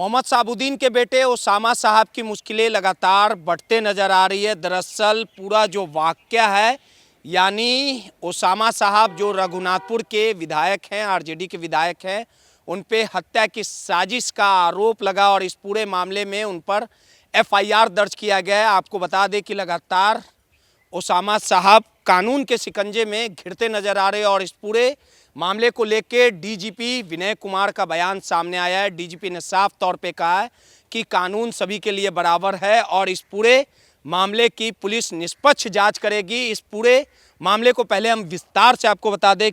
मोहम्मद साबुद्दीन के बेटे ओसामा साहब की मुश्किलें लगातार बढ़ते नज़र आ रही है। दरअसल पूरा जो वाक़या है, यानी ओसामा साहब जो रघुनाथपुर के विधायक हैं, आरजेडी के विधायक हैं, उन पे हत्या की साजिश का आरोप लगा और इस पूरे मामले में उन पर एफआईआर दर्ज किया गया है। आपको बता दें कि लगातार ओसामा साहब कानून के शिकंजे में घिरते नजर आ रहे हैं और इस पूरे मामले को लेकर डीजीपी विनय कुमार का बयान सामने आया है। डीजीपी ने साफ तौर पे कहा है कि कानून सभी के लिए बराबर है और इस पूरे मामले की पुलिस निष्पक्ष जांच करेगी। इस पूरे मामले को पहले हम विस्तार से आपको बताते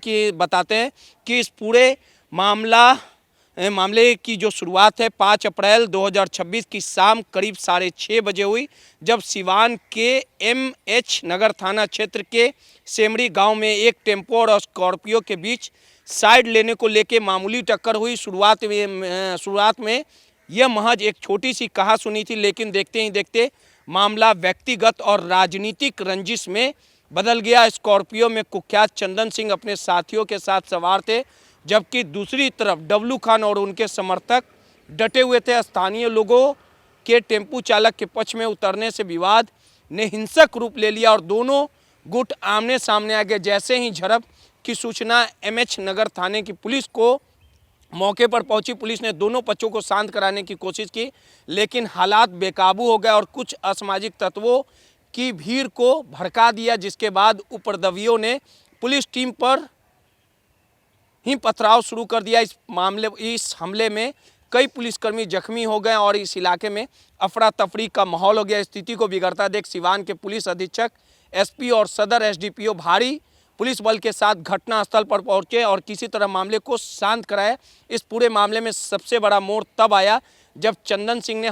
हैं कि इस पूरे मामले की जो शुरुआत है 5 अप्रैल 2026 की शाम करीब 6:30 बजे हुई, जब सिवान के एमएच नगर थाना क्षेत्र के सेमरी गांव में एक टेम्पो और स्कॉर्पियो के बीच साइड लेने को लेकर मामूली टक्कर हुई। शुरुआत में यह महज एक छोटी सी कहासुनी थी, लेकिन देखते ही देखते मामला व्यक्तिगत और राजनीतिक रंजिश में बदल गया। स्कॉर्पियो में कुख्यात चंदन सिंह अपने साथियों के साथ सवार थे, जबकि दूसरी तरफ डब्लू खान और उनके समर्थक डटे हुए थे। स्थानीय लोगों के टेम्पू चालक के पक्ष में उतरने से विवाद ने हिंसक रूप ले लिया और दोनों गुट आमने सामने आ गए। जैसे ही झड़प की सूचना एमएच नगर थाने की पुलिस को मौके पर पहुंची, पुलिस ने दोनों पक्षों को शांत कराने की कोशिश की, लेकिन हालात बेकाबू हो गए और कुछ असामाजिक तत्वों की भीड़ को भड़का दिया, जिसके बाद उपद्रवियों ने पुलिस टीम पर ही पथराव शुरू कर दिया। इस हमले में कई पुलिसकर्मी जख्मी हो गए और इस इलाके में अफरा तफरी का माहौल हो गया। स्थिति को बिगड़ता देख सिवान के पुलिस अधीक्षक, एसपी और सदर एसडीपीओ भारी पुलिस बल के साथ घटनास्थल पर पहुंचे और किसी तरह मामले को शांत कराया। इस पूरे मामले में सबसे बड़ा मोड़ तब आया जब चंदन सिंह ने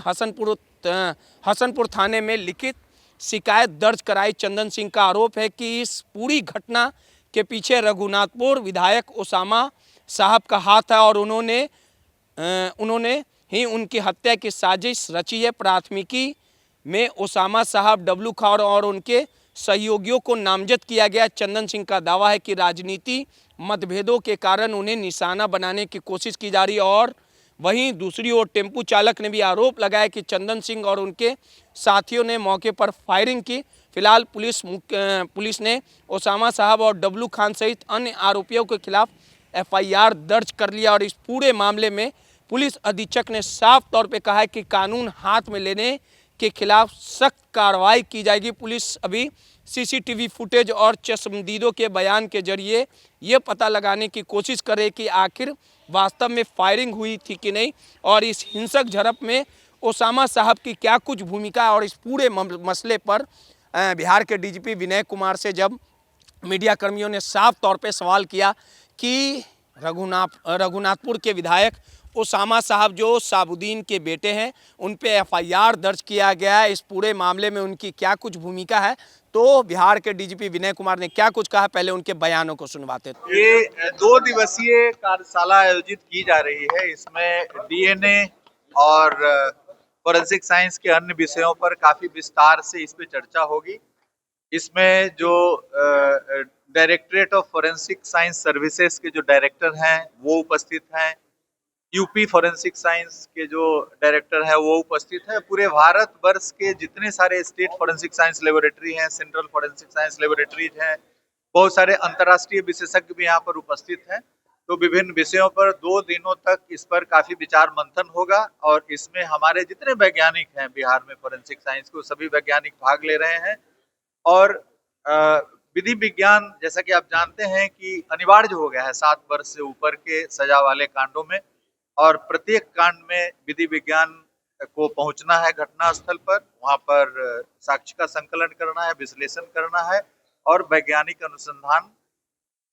हसनपुर थाने में लिखित शिकायत दर्ज कराई। चंदन सिंह का आरोप है कि इस पूरी घटना के पीछे रघुनाथपुर विधायक ओसामा साहब का हाथ है और उन्होंने ही उनकी हत्या की साजिश रची है। प्राथमिकी में ओसामा साहब, डब्लू खान और उनके सहयोगियों को नामजद किया गया। चंदन सिंह का दावा है कि राजनीति मतभेदों के कारण उन्हें निशाना बनाने की कोशिश की जा रही है और वहीं दूसरी ओर टेम्पू चालक ने भी आरोप लगाया कि चंदन सिंह और उनके साथियों ने मौके पर फायरिंग की। फिलहाल पुलिस ने ओसामा साहब और डब्लू खान सहित अन्य आरोपियों के खिलाफ एफआईआर दर्ज कर लिया और इस पूरे मामले में पुलिस अधीक्षक ने साफ तौर पे कहा है कि कानून हाथ में लेने के खिलाफ सख्त कार्रवाई की जाएगी। पुलिस अभी सीसीटीवी फुटेज और चश्मदीदों के बयान के जरिए ये पता लगाने की कोशिश करे कि आखिर वास्तव में फायरिंग हुई थी कि नहीं और इस हिंसक झड़प में ओसामा साहब की क्या कुछ भूमिका। और इस पूरे मसले पर बिहार के डीजीपी विनय कुमार से जब मीडिया कर्मियों ने साफ तौर पे सवाल किया कि रघुनाथपुर के विधायक ओसामा साहब जो साबुद्दीन के बेटे हैं, उन पे एफआईआर दर्ज किया गया है, इस पूरे मामले में उनकी क्या कुछ भूमिका है, तो बिहार के डीजीपी विनय कुमार ने क्या कुछ कहा, पहले उनके बयानों को सुनवाते थे। ये 2 दिवसीय कार्यशाला आयोजित की जा रही है। इसमें डीएनए और फोरेंसिक साइंस के अन्य विषयों पर काफी विस्तार से इस पे चर्चा होगी। इसमें जो directorate of forensic science services के जो डायरेक्टर हैं वो उपस्थित हैं, यूपी फोरेंसिक साइंस के जो डायरेक्टर है वो उपस्थित है। पूरे भारत वर्ष के जितने सारे स्टेट फोरेंसिक साइंस लेबोरेटरी हैं, सेंट्रल फोरेंसिक साइंस लेबोरेटरीज हैं, बहुत सारे अंतर्राष्ट्रीय विशेषज्ञ भी यहाँ पर उपस्थित हैं। तो विभिन्न विषयों पर 2 दिनों तक इस पर काफी विचार मंथन होगा और इसमें हमारे जितने वैज्ञानिक हैं बिहार में फोरेंसिक साइंस के, सभी वैज्ञानिक भाग ले रहे हैं। और विधि विज्ञान, जैसा कि आप जानते हैं कि अनिवार्य हो गया है 7 वर्ष से ऊपर के सजा वाले कांडों में, और प्रत्येक कांड में विधि विज्ञान को पहुंचना है घटनास्थल पर, वहां पर साक्ष्य का संकलन करना है, विश्लेषण करना है और वैज्ञानिक अनुसंधान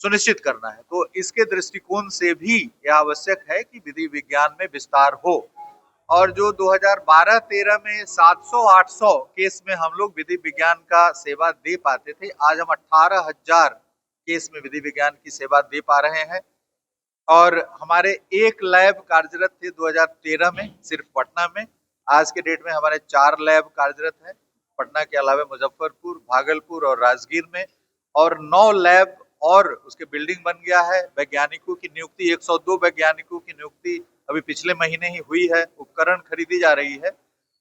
सुनिश्चित करना है। तो इसके दृष्टिकोण से भी यह आवश्यक है कि विधि विज्ञान में विस्तार हो। और जो 2012-13 में 700-800 केस में हम लोग विधि विज्ञान का सेवा दे पाते थे, आज हम 18,000 केस में विधि विज्ञान की सेवा दे पा रहे हैं। और हमारे एक लैब कार्यरत थे 2013 में सिर्फ पटना में। आज के डेट में हमारे 4 लैब कार्यरत हैं, पटना के अलावा मुजफ्फरपुर, भागलपुर और राजगीर में, और 9 लैब और उसके बिल्डिंग बन गया है। वैज्ञानिकों की नियुक्ति, 102 वैज्ञानिकों की नियुक्ति अभी पिछले महीने ही हुई है, उपकरण खरीदी जा रही है।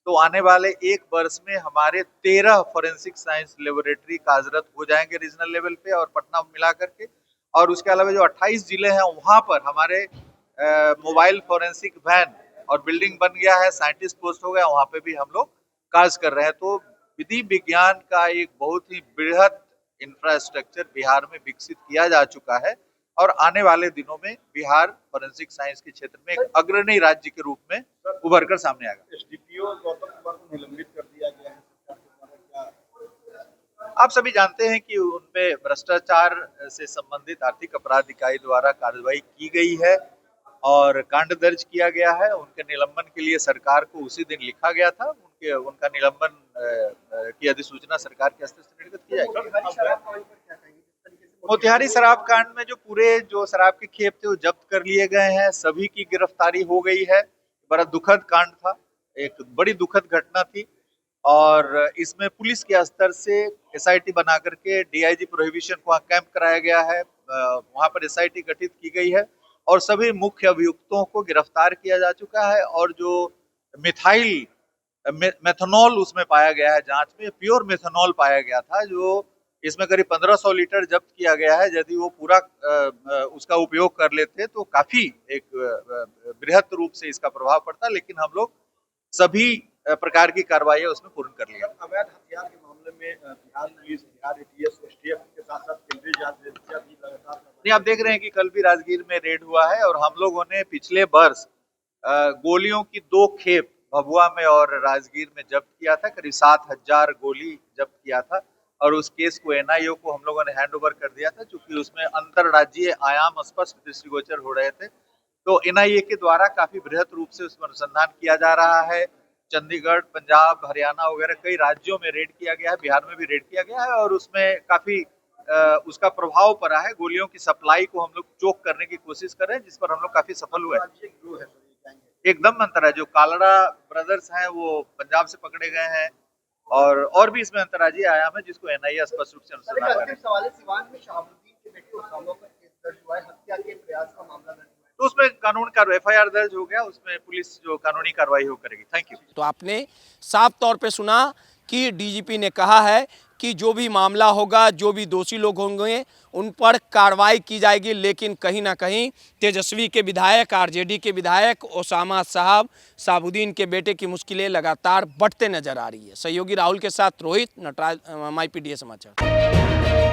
तो आने वाले 1 वर्ष में हमारे 13 फॉरेंसिक साइंस लेबोरेटरी कार्यरत हो जाएंगे रीजनल लेवल पे और पटना मिला करके। और उसके अलावा जो 28 जिले हैं वहां पर हमारे मोबाइल फॉरेंसिक वैन और बिल्डिंग बन गया है, साइंटिस्ट पोस्ट हो गया, वहां पे भी हम लोग कार्य कर रहे हैं। तो विधि विज्ञान का एक बहुत ही बृहद इंफ्रास्ट्रक्चर बिहार में विकसित किया जा चुका है और आने वाले दिनों में बिहार फॉरेंसिक साइंस के क्षेत्र में एक अग्रणी राज्य के रूप में उभर कर सामने आएगा। एसडीपीओ गौतम कुमार को निलंबित कर दिया गया है सरकार के द्वारा, क्या आप सभी जानते हैं कि उनपे भ्रष्टाचार से संबंधित आर्थिक अपराध इकाई द्वारा कार्रवाई की गई है और कांड दर्ज किया गया है। उनके निलंबन के लिए सरकार को उसी दिन लिखा गया था। उनका निलंबन की अधिसूचना सरकार के स्तर से निर्गत की जाएगी। मोतिहारी शराब कांड में जो शराब के खेप थे वो जब्त कर लिए गए हैं, सभी की गिरफ्तारी हो गई है। बड़ा दुखद कांड था, एक बड़ी दुखद घटना थी और इसमें पुलिस के स्तर से एसआईटी बना करके डीआईजी प्रोहिबिशन को वहाँ कैंप कराया गया है, वहाँ पर एसआईटी गठित की गई है और सभी मुख्य अभियुक्तों को गिरफ्तार किया जा चुका है। और जो मिथाइल मेथनॉल उसमें पाया गया है, जांच में प्योर मेथनॉल पाया गया था, जो इसमें करीब 1500 लीटर जब्त किया गया है। यदि वो पूरा उसका उपयोग कर लेते तो काफी एक बृहद रूप से इसका प्रभाव पड़ता, लेकिन हम लोग सभी प्रकार की कार्रवाई उसमें पूर्ण कर लिया। अवैध हथियार के मामले में Bihar police, Bihar ATS, STF के साथ साथ केंद्रीय जांच एजेंसियां भी लगातार नहीं, आप देख रहे हैं कि कल भी राजगीर में रेड हुआ है और हम लोगों ने पिछले वर्ष गोलियों की 2 खेप भभुआ में और राजगीर में जब्त किया था, करीब 7000 गोली जब्त किया था और उस केस को एनआईओ को हम लोगों ने हैंड ओवर कर दिया था, क्योंकि उसमें अंतरराज्यीय आयाम स्पष्ट दृष्टिगोचर हो रहे थे। तो एनआईए के द्वारा काफी बृहद रूप से उसमें अनुसंधान किया जा रहा है। चंडीगढ़, पंजाब, हरियाणा वगैरह कई राज्यों में रेड किया गया है, बिहार में भी रेड किया गया है और उसमें काफी उसका प्रभाव पड़ा है। गोलियों की सप्लाई को हम लोग चोक करने की कोशिश कर रहे हैं, जिस पर हम लोग काफी सफल हुए। एकदम अंतर है, जो कालड़ा ब्रदर्स हैं वो पंजाब से पकड़े गए हैं और भी इसमें अंतर्राज्यीय आयाम है जिसको एनआईए स्पष्ट रूप से अनुसंधान कर रही है। सिवान में शहाबुद्दीन के बेटे उसामा पर केस दर्ज हुआ है, हत्या के प्रयास का मामला दर्ज हुआ है। तो उसमें कानून का एफआईआर दर्ज हो गया, उसमें पुलिस जो कानूनी कार्रवाई हो करेगी। Thank you. तो आपने साफ तौर पे सुना कि डीजीपी ने कहा है कि जो भी मामला होगा, जो भी दोषी लोग होंगे उन पर कार्रवाई की जाएगी, लेकिन कहीं ना कहीं तेजस्वी के विधायक, आरजेडी के विधायक ओसामा साहब, शहाबुद्दीन के बेटे की मुश्किलें लगातार बढ़ते नजर आ रही है। सहयोगी राहुल के साथ रोहित नटराज, MIPDA समाचार।